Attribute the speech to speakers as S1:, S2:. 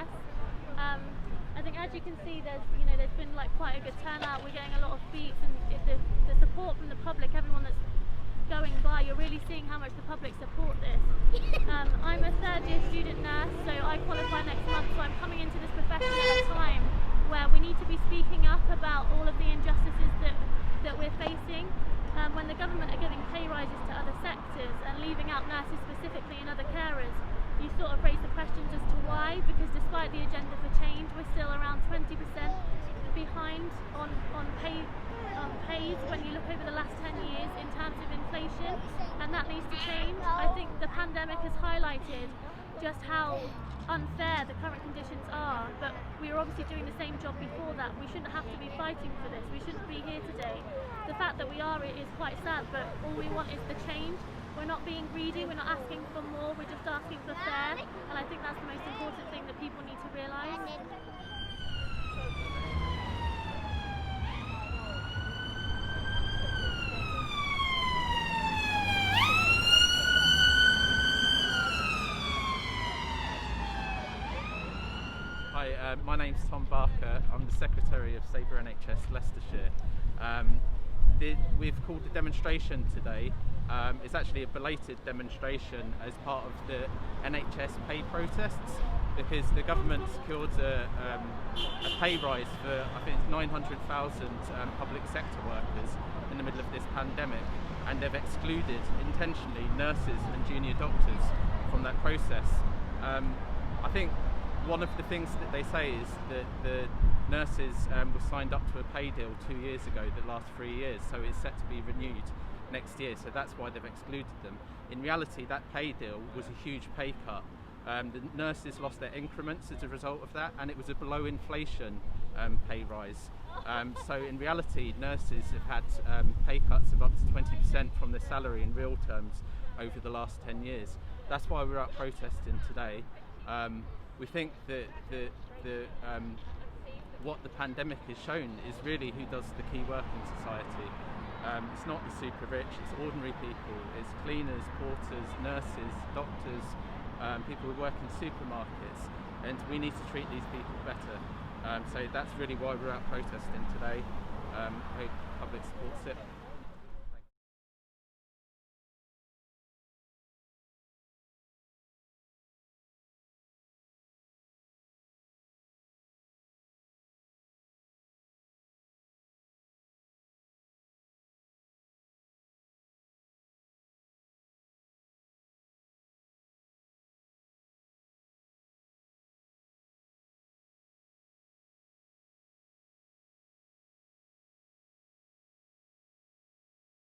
S1: NHS. I think, as you can see, there's been like quite a good turnout. We're getting a lot of beats, and the support from the public, everyone that's going by, you're really seeing how much the public support this. I'm a third-year student nurse, so I qualify next month. So I'm coming into this profession at a time where we need to be speaking up about all of the injustices that we're facing. When the government are giving pay rises to other sectors and leaving out nurses specifically and other carers, you sort of raise the questions as to why, because despite the agenda for change, we're still around 20% behind on pays when you look over the last 10 years in terms of inflation, and that needs to change. I think the pandemic has highlighted just how unfair the current conditions are, but we were obviously doing the same job before that. We shouldn't have to be fighting for this. We shouldn't be here today. The fact that we are, it is quite sad, but all we want is the change. We're not being greedy, we're not asking for more, we're just asking for fair, and I think that's the most important thing that people need to realise.
S2: Hi, my name's Tom Barker. I'm the Secretary of Sabre NHS Leicestershire. We've called the demonstration today. It's actually a belated demonstration as part of the NHS pay protests, because the government secured a pay rise for, I think, 900,000 public sector workers in the middle of this pandemic, and they've excluded intentionally nurses and junior doctors from that process. I think one of the things that they say is that the nurses were signed up to a pay deal 2 years ago that lasts 3 years, so it's set to be renewed next year, so that's why they've excluded them. In reality, that pay deal was a huge pay cut. The nurses lost their increments as a result of that, and it was a below inflation pay rise. So in reality, nurses have had pay cuts of up to 20% from their salary in real terms over the last 10 years. That's why we're out protesting today. We think that what the pandemic has shown is really who does the key work in society. It's not the super rich, it's ordinary people. It's cleaners, porters, nurses, doctors, people who work in supermarkets, and we need to treat these people better. So that's really why we're out protesting today. I hope the public supports it.